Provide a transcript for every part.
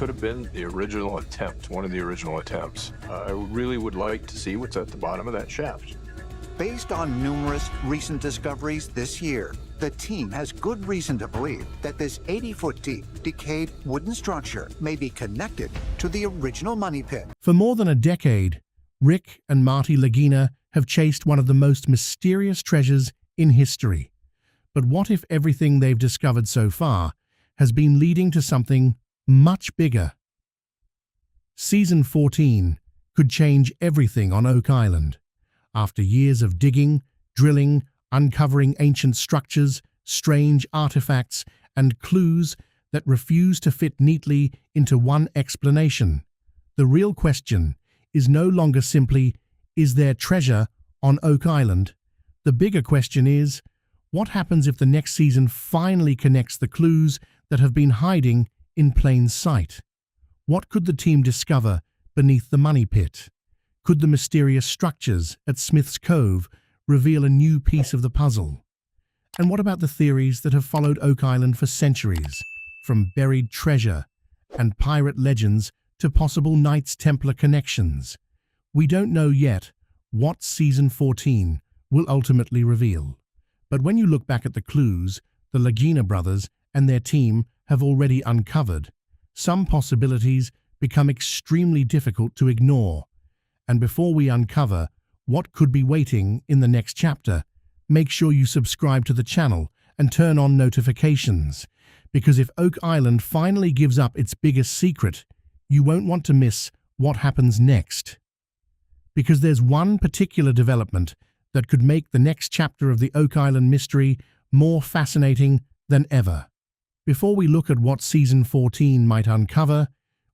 could have been the original attempt, one of the original attempts. I really would like to see what's at the bottom of that shaft. Based on numerous recent discoveries this year, the team has good reason to believe that this 80-foot deep, decayed wooden structure may be connected to the original money pit. For more than a decade, Rick and Marty Lagina have chased one of the most mysterious treasures in history. But what if everything they've discovered so far has been leading to something much bigger? Season 14 could change everything on Oak Island. After years of digging, drilling, uncovering ancient structures, strange artifacts, and clues that refuse to fit neatly into one explanation, the real question is no longer simply, is there treasure on Oak Island? The bigger question is, what happens if the next season finally connects the clues that have been hiding in plain sight? What could the team discover beneath the money pit? Could the mysterious structures at Smith's Cove reveal a new piece of the puzzle? And what about the theories that have followed Oak Island for centuries, from buried treasure and pirate legends to possible Knights Templar connections? We don't know yet what Season 14 will ultimately reveal. But when you look back at the clues the Lagina brothers and their team have already uncovered, some possibilities become extremely difficult to ignore. And before we uncover what could be waiting in the next chapter, make sure you subscribe to the channel and turn on notifications, because if Oak Island finally gives up its biggest secret, you won't want to miss what happens next. Because there's one particular development that could make the next chapter of the Oak Island mystery more fascinating than ever. Before we look at what Season 14 might uncover,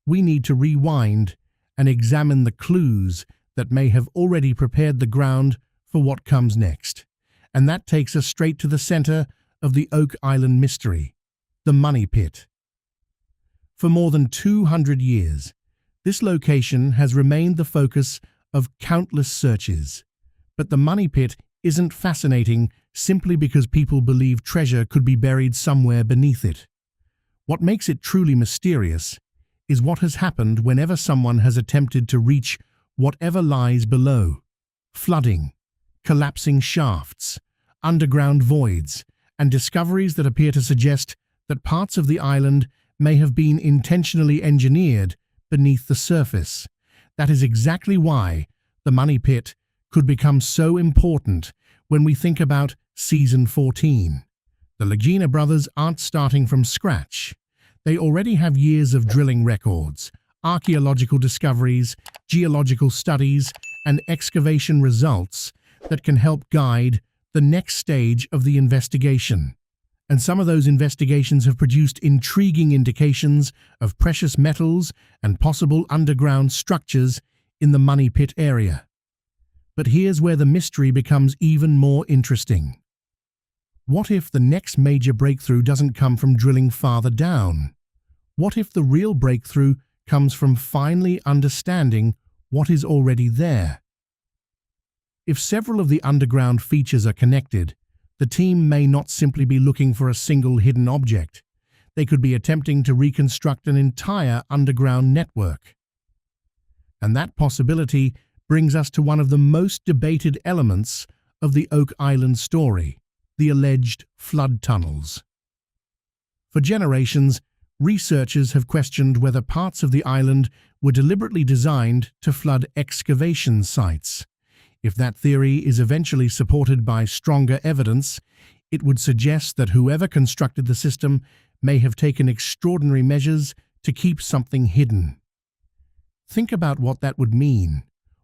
we need to rewind and examine the clues that may have already prepared the ground for what comes next. And that takes us straight to the center of the Oak Island mystery, the money pit. For more than 200 years, this location has remained the focus of countless searches. But the money pit isn't fascinating simply because people believe treasure could be buried somewhere beneath it. What makes it truly mysterious is what has happened whenever someone has attempted to reach whatever lies below. Flooding, collapsing shafts, underground voids, and discoveries that appear to suggest that parts of the island may have been intentionally engineered beneath the surface. That is exactly why the money pit could become so important when we think about Season 14. The Lagina brothers aren't starting from scratch. They already have years of drilling records, archaeological discoveries, geological studies, and excavation results that can help guide the next stage of the investigation. And some of those investigations have produced intriguing indications of precious metals and possible underground structures in the money pit area. But here's where the mystery becomes even more interesting. What if the next major breakthrough doesn't come from drilling farther down? What if the real breakthrough comes from finally understanding what is already there? If several of the underground features are connected, the team may not simply be looking for a single hidden object. They could be attempting to reconstruct an entire underground network. And that possibility brings us to one of the most debated elements of the Oak Island story, the alleged flood tunnels. For generations, researchers have questioned whether parts of the island were deliberately designed to flood excavation sites. If that theory is eventually supported by stronger evidence, it would suggest that whoever constructed the system may have taken extraordinary measures to keep something hidden. Think about what that would mean.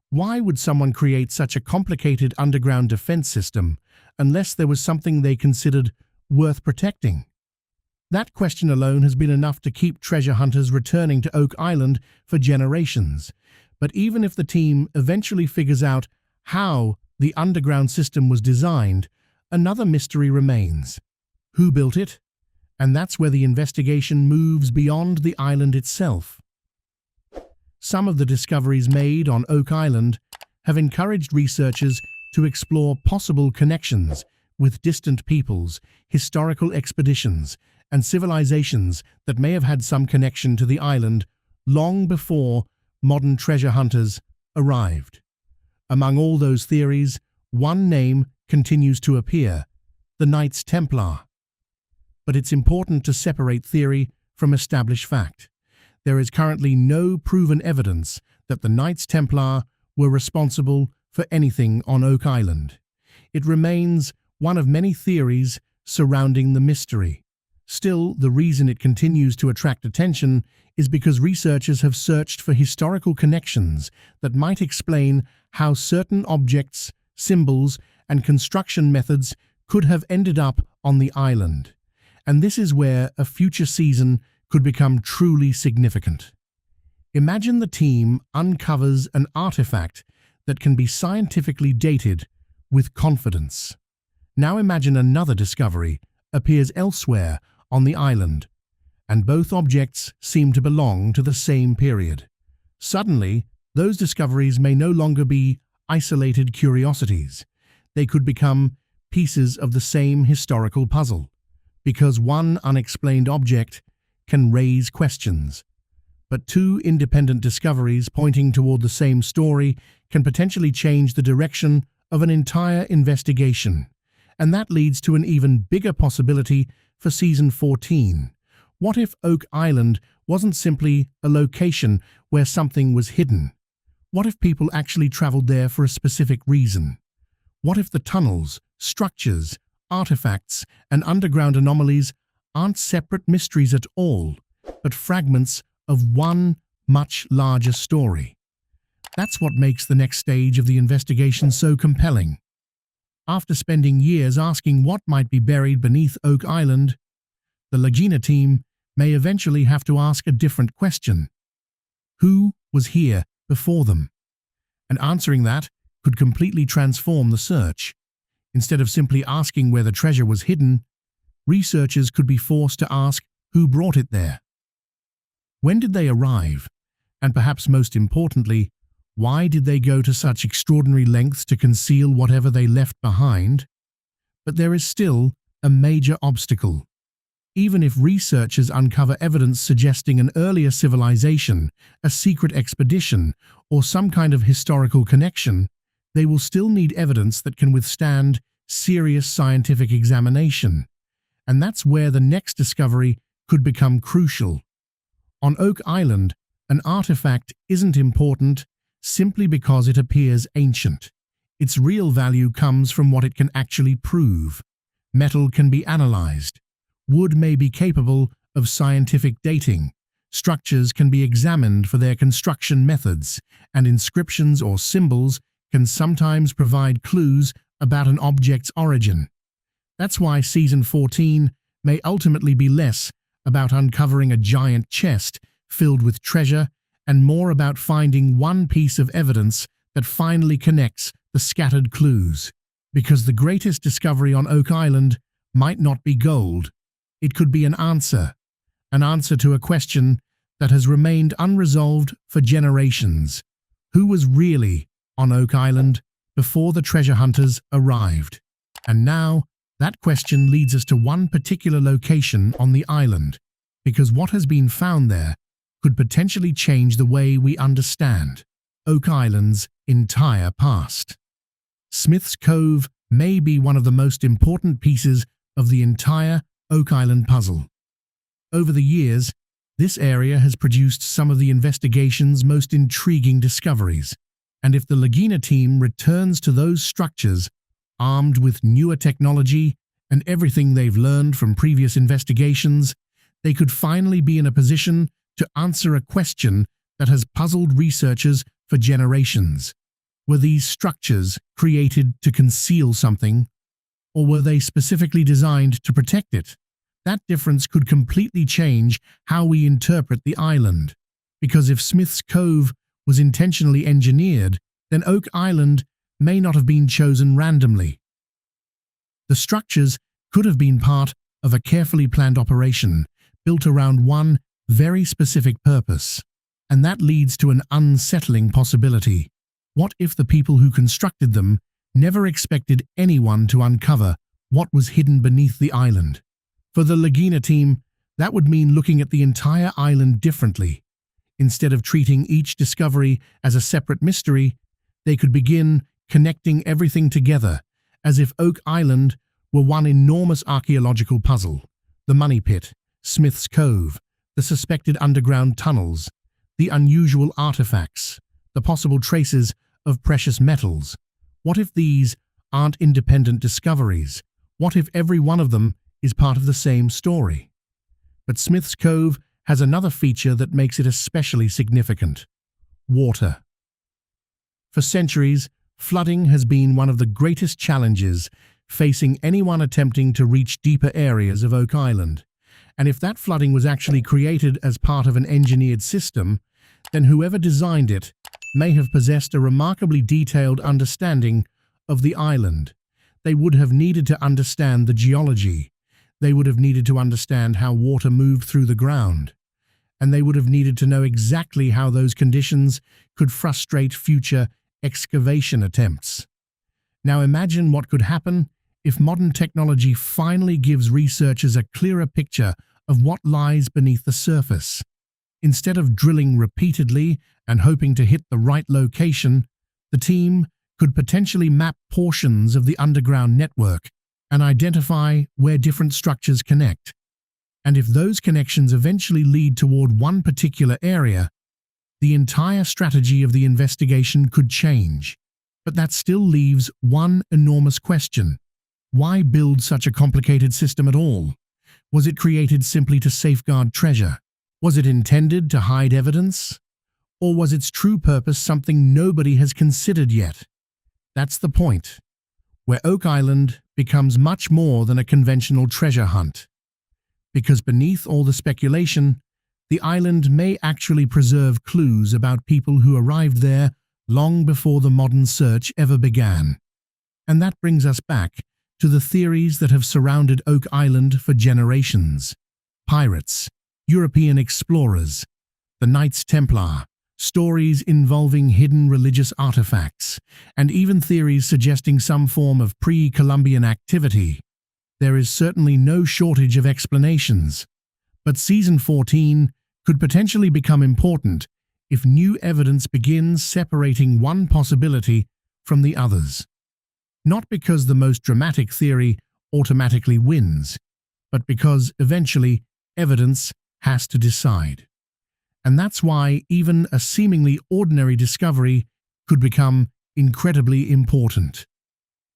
Why would someone create such a complicated underground defense system unless there was something they considered worth protecting? That question alone has been enough to keep treasure hunters returning to Oak Island for generations. But even if the team eventually figures out how the underground system was designed, another mystery remains. Who built it? And that's where the investigation moves beyond the island itself. Some of the discoveries made on Oak Island have encouraged researchers to explore possible connections with distant peoples, historical expeditions, and civilizations that may have had some connection to the island long before modern treasure hunters arrived. Among all those theories, one name continues to appear: the Knights Templar. But it's important to separate theory from established fact. There is currently no proven evidence that the Knights Templar were responsible for anything on Oak Island. It remains one of many theories surrounding the mystery. Still, the reason it continues to attract attention is because researchers have searched for historical connections that might explain how certain objects, symbols, and construction methods could have ended up on the island. And this is where a future season could become truly significant. Imagine the team uncovers an artifact that can be scientifically dated with confidence. Now imagine another discovery appears elsewhere on the island, and both objects seem to belong to the same period. Suddenly, those discoveries may no longer be isolated curiosities. They could become pieces of the same historical puzzle, because one unexplained object can raise questions. But two independent discoveries pointing toward the same story can potentially change the direction of an entire investigation. And that leads to an even bigger possibility for Season 14. What if Oak Island wasn't simply a location where something was hidden? What if people actually traveled there for a specific reason? What if the tunnels, structures, artifacts, and underground anomalies aren't separate mysteries at all, but fragments of one much larger story? That's what makes the next stage of the investigation so compelling. After spending years asking what might be buried beneath Oak Island, the Lagina team may eventually have to ask a different question. Who was here before them? And answering that could completely transform the search. Instead of simply asking where the treasure was hidden, researchers could be forced to ask who brought it there. When did they arrive? And perhaps most importantly, why did they go to such extraordinary lengths to conceal whatever they left behind? But there is still a major obstacle. Even if researchers uncover evidence suggesting an earlier civilization, a secret expedition, or some kind of historical connection, they will still need evidence that can withstand serious scientific examination. And that's where the next discovery could become crucial. On Oak Island, an artifact isn't important simply because it appears ancient. Its real value comes from what it can actually prove. Metal can be analyzed. Wood may be capable of scientific dating. Structures can be examined for their construction methods, and inscriptions or symbols can sometimes provide clues about an object's origin. That's why Season 14 may ultimately be less about uncovering a giant chest filled with treasure and more about finding one piece of evidence that finally connects the scattered clues. Because the greatest discovery on Oak Island might not be gold. It could be an answer to a question that has remained unresolved for generations. Who was really on Oak Island before the treasure hunters arrived? And now, that question leads us to one particular location on the island, because what has been found there could potentially change the way we understand Oak Island's entire past. Smith's Cove may be one of the most important pieces of the entire Oak Island puzzle. Over the years, this area has produced some of the investigation's most intriguing discoveries, and if the Lagina team returns to those structures armed with newer technology and everything they've learned from previous investigations, they could finally be in a position to answer a question that has puzzled researchers for generations. Were these structures created to conceal something, or were they specifically designed to protect it? That difference could completely change how we interpret the island, because if Smith's Cove was intentionally engineered, then Oak Island may not have been chosen randomly. The structures could have been part of a carefully planned operation built around one very specific purpose, and that leads to an unsettling possibility. What if the people who constructed them never expected anyone to uncover what was hidden beneath the island? For the Lagina team, that would mean looking at the entire island differently. Instead of treating each discovery as a separate mystery, they could begin connecting everything together, as if Oak Island were one enormous archaeological puzzle. The money pit, Smith's Cove, the suspected underground tunnels, the unusual artifacts, the possible traces of precious metals. What if these aren't independent discoveries? What if every one of them is part of the same story? But Smith's Cove has another feature that makes it especially significant: water. For centuries, flooding has been one of the greatest challenges facing anyone attempting to reach deeper areas of Oak Island. And if that flooding was actually created as part of an engineered system, then whoever designed it may have possessed a remarkably detailed understanding of the island. They would have needed to understand the geology. They would have needed to understand how water moved through the ground. And they would have needed to know exactly how those conditions could frustrate future excavation attempts. Now imagine what could happen if modern technology finally gives researchers a clearer picture of what lies beneath the surface. Instead of drilling repeatedly and hoping to hit the right location, the team could potentially map portions of the underground network and identify where different structures connect. And if those connections eventually lead toward one particular area, the entire strategy of the investigation could change. But that still leaves one enormous question. Why build such a complicated system at all? Was it created simply to safeguard treasure? Was it intended to hide evidence? Or was its true purpose something nobody has considered yet? That's the point, where Oak Island becomes much more than a conventional treasure hunt. Because beneath all the speculation, the island may actually preserve clues about people who arrived there long before the modern search ever began. And that brings us back to the theories that have surrounded Oak Island for generations. Pirates, European explorers, the Knights Templar, stories involving hidden religious artifacts, and even theories suggesting some form of pre-Columbian activity. There is certainly no shortage of explanations. But Season 14 could potentially become important if new evidence begins separating one possibility from the others. Not because the most dramatic theory automatically wins, but because eventually evidence has to decide. And that's why even a seemingly ordinary discovery could become incredibly important.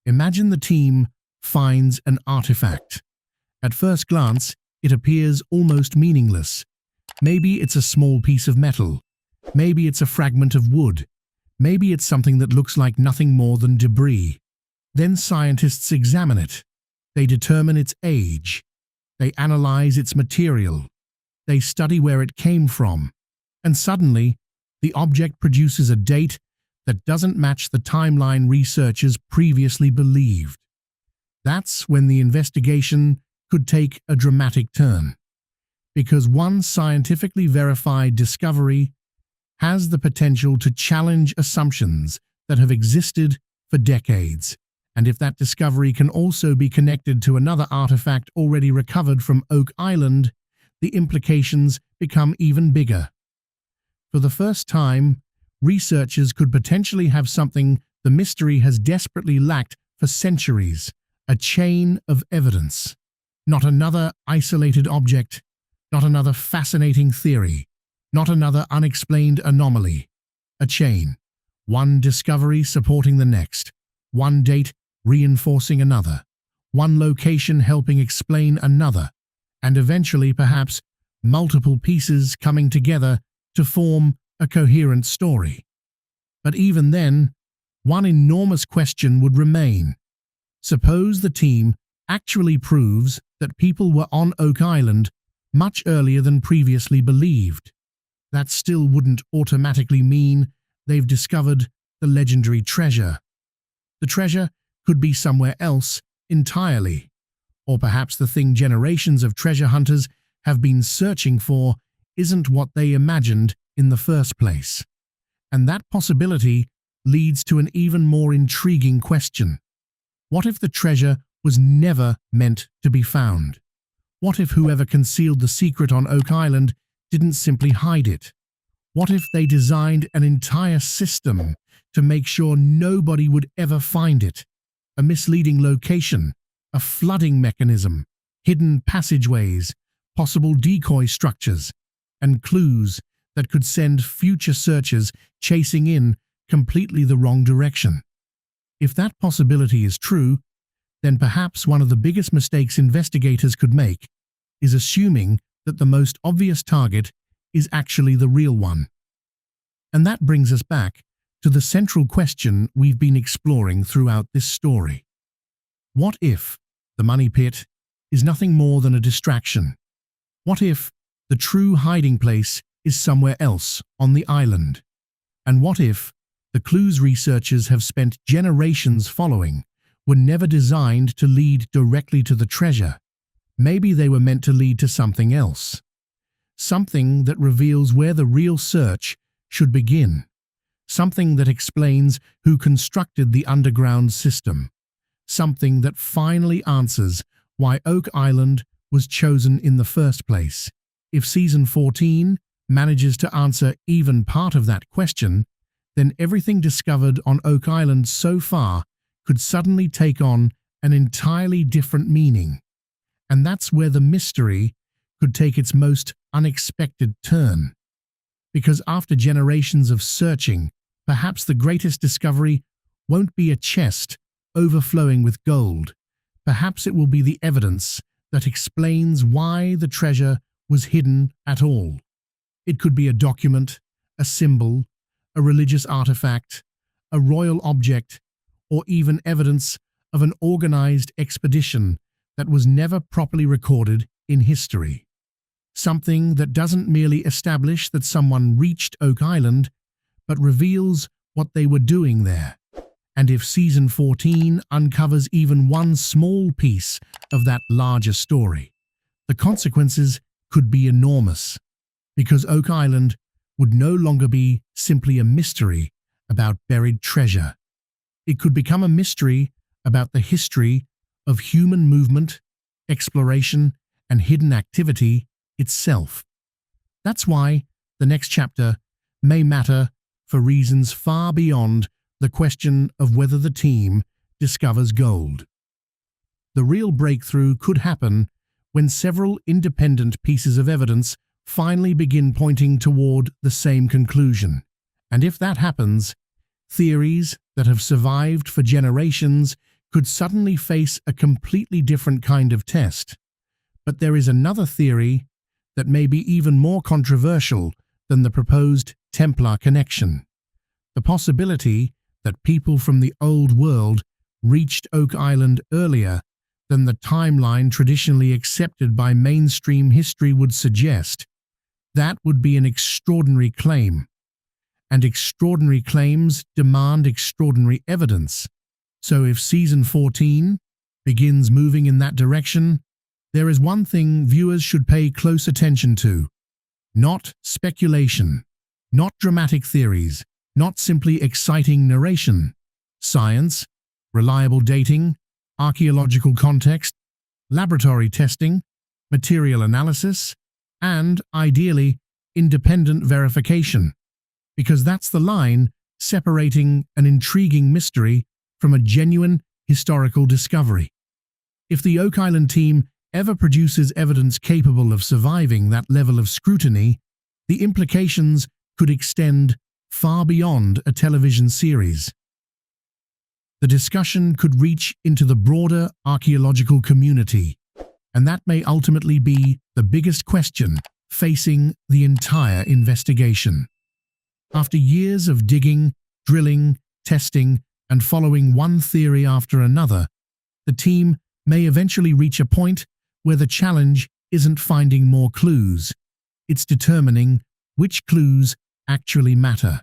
Imagine the team finds an artifact. At first glance, it appears almost meaningless. Maybe it's a small piece of metal. Maybe it's a fragment of wood. Maybe it's something that looks like nothing more than debris. Then scientists examine it. They determine its age. They analyze its material. They study where it came from. And suddenly, the object produces a date that doesn't match the timeline researchers previously believed. That's when the investigation could take a dramatic turn. Because one scientifically verified discovery has the potential to challenge assumptions that have existed for decades. And if that discovery can also be connected to another artifact already recovered from Oak Island, the implications become even bigger. For the first time, researchers could potentially have something the mystery has desperately lacked for centuries: a chain of evidence. Not another isolated object, not another fascinating theory, not another unexplained anomaly. A chain. One discovery supporting the next. One date reinforcing another. One location helping explain another. And eventually, perhaps, multiple pieces coming together to form a coherent story. But even then, one enormous question would remain. Suppose the team actually proves that people were on Oak Island much earlier than previously believed. That still wouldn't automatically mean they've discovered the legendary treasure. The treasure could be somewhere else entirely, or perhaps the thing generations of treasure hunters have been searching for isn't what they imagined in the first place. And that possibility leads to an even more intriguing question. What if the treasure was never meant to be found? What if whoever concealed the secret on Oak Island didn't simply hide it? What if they designed an entire system to make sure nobody would ever find it? A misleading location, a flooding mechanism, hidden passageways, possible decoy structures, and clues that could send future searchers chasing in completely the wrong direction. If that possibility is true, then perhaps one of the biggest mistakes investigators could make is assuming that the most obvious target is actually the real one. And that brings us back to the central question we've been exploring throughout this story. What if the money pit is nothing more than a distraction? What if the true hiding place is somewhere else on the island? And what if the clues researchers have spent generations following were never designed to lead directly to the treasure? Maybe they were meant to lead to something else. Something that reveals where the real search should begin. Something that explains who constructed the underground system. Something that finally answers why Oak Island was chosen in the first place. If Season 14 manages to answer even part of that question, then everything discovered on Oak Island so far could suddenly take on an entirely different meaning. And that's where the mystery could take its most unexpected turn. Because after generations of searching, perhaps the greatest discovery won't be a chest overflowing with gold. Perhaps it will be the evidence that explains why the treasure was hidden at all. It could be a document, a symbol, a religious artifact, a royal object, or even evidence of an organized expedition that was never properly recorded in history. Something that doesn't merely establish that someone reached Oak Island, but reveals what they were doing there. And if Season 14 uncovers even one small piece of that larger story, the consequences could be enormous, because Oak Island would no longer be simply a mystery about buried treasure. It could become a mystery about the history of human movement, exploration, and hidden activity itself. That's why the next chapter may matter for reasons far beyond the question of whether the team discovers gold. The real breakthrough could happen when several independent pieces of evidence finally begin pointing toward the same conclusion. And if that happens, theories that have survived for generations could suddenly face a completely different kind of test. But there is another theory that may be even more controversial than the proposed Templar connection. The possibility that people from the old world reached Oak Island earlier than the timeline traditionally accepted by mainstream history would suggest. That would be an extraordinary claim. And extraordinary claims demand extraordinary evidence. So if Season 14 begins moving in that direction, there is one thing viewers should pay close attention to. Not speculation, not dramatic theories, not simply exciting narration. Science, reliable dating, archaeological context, laboratory testing, material analysis, and, ideally, independent verification. Because that's the line separating an intriguing mystery from a genuine historical discovery. If the Oak Island team ever produces evidence capable of surviving that level of scrutiny, the implications could extend far beyond a television series. The discussion could reach into the broader archaeological community, and that may ultimately be the biggest question facing the entire investigation. After years of digging, drilling, testing, and following one theory after another, the team may eventually reach a point where the challenge isn't finding more clues. It's determining which clues actually matter.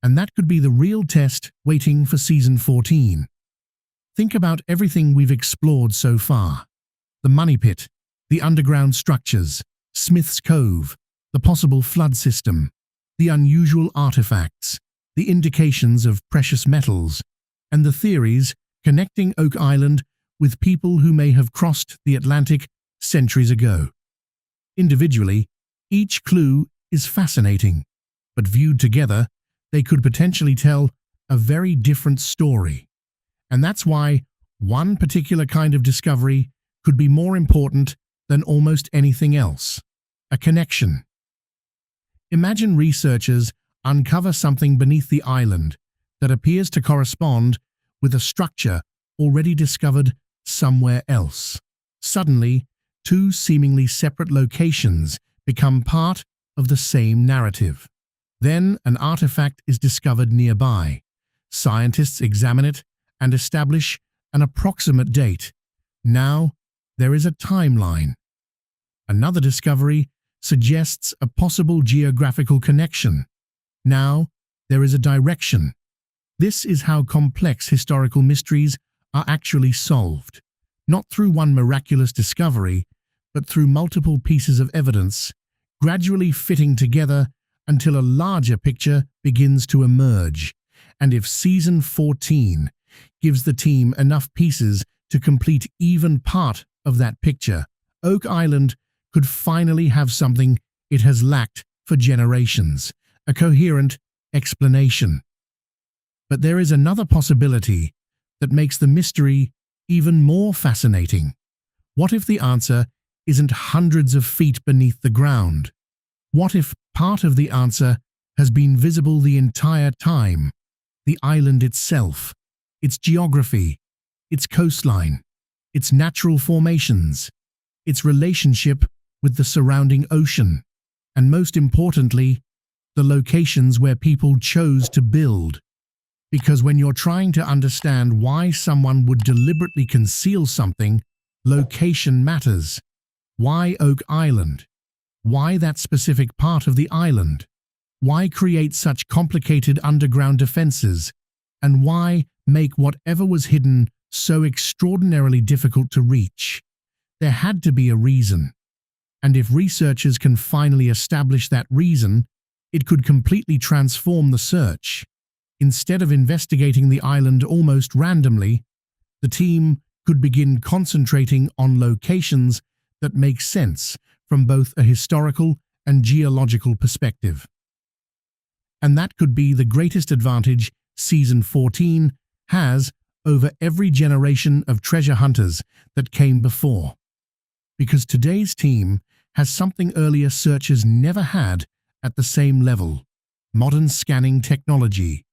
And that could be the real test waiting for Season 14. Think about everything we've explored so far. The money pit, the underground structures, Smith's Cove, the possible flood system, the unusual artifacts, the indications of precious metals, and the theories connecting Oak Island with people who may have crossed the Atlantic centuries ago. Individually, each clue is fascinating, but viewed together, they could potentially tell a very different story. And that's why one particular kind of discovery could be more important than almost anything else: a connection. Imagine researchers uncover something beneath the island that appears to correspond with a structure already discovered somewhere else. Suddenly, two seemingly separate locations become part of the same narrative. Then an artifact is discovered nearby. Scientists examine it and establish an approximate date. Now, there is a timeline. Another discovery suggests a possible geographical connection. Now, there is a direction. This is how complex historical mysteries are actually solved, not through one miraculous discovery, but through multiple pieces of evidence, gradually fitting together until a larger picture begins to emerge. And if Season 14 gives the team enough pieces to complete even part of that picture, Oak Island could finally have something it has lacked for generations: a coherent explanation. But there is another possibility that makes the mystery even more fascinating. What if the answer isn't hundreds of feet beneath the ground? What if part of the answer has been visible the entire time? The island itself, its geography, its coastline, its natural formations, its relationship with the surrounding ocean, and most importantly, the locations where people chose to build. Because when you're trying to understand why someone would deliberately conceal something, location matters. Why Oak Island? Why that specific part of the island? Why create such complicated underground defenses? And why make whatever was hidden so extraordinarily difficult to reach? There had to be a reason. And if researchers can finally establish that reason, it could completely transform the search. Instead of investigating the island almost randomly, the team could begin concentrating on locations that make sense from both a historical and geological perspective. And that could be the greatest advantage Season 14 has over every generation of treasure hunters that came before. Because today's team has something earlier searchers never had at the same level: modern scanning technology,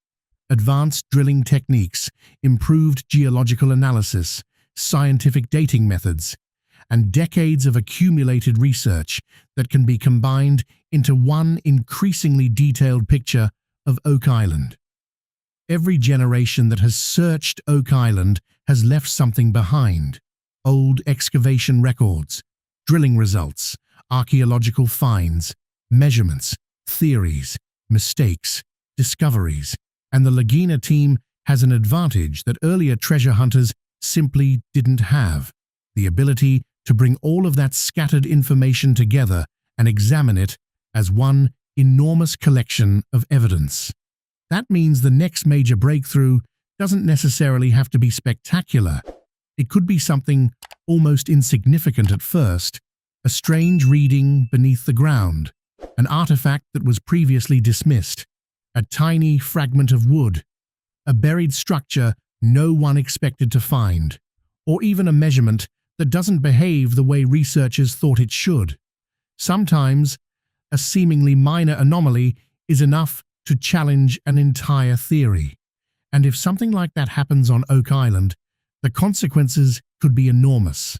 advanced drilling techniques, improved geological analysis, scientific dating methods, and decades of accumulated research that can be combined into one increasingly detailed picture of Oak Island. Every generation that has searched Oak Island has left something behind: old excavation records, drilling results, archaeological finds, measurements, theories, mistakes, discoveries. And the Lagina team has an advantage that earlier treasure hunters simply didn't have: the ability to bring all of that scattered information together and examine it as one enormous collection of evidence. That means the next major breakthrough doesn't necessarily have to be spectacular. It could be something almost insignificant at first: a strange reading beneath the ground, an artifact that was previously dismissed, a tiny fragment of wood, a buried structure no one expected to find, or even a measurement that doesn't behave the way researchers thought it should. Sometimes, a seemingly minor anomaly is enough to challenge an entire theory. And if something like that happens on Oak Island, the consequences could be enormous.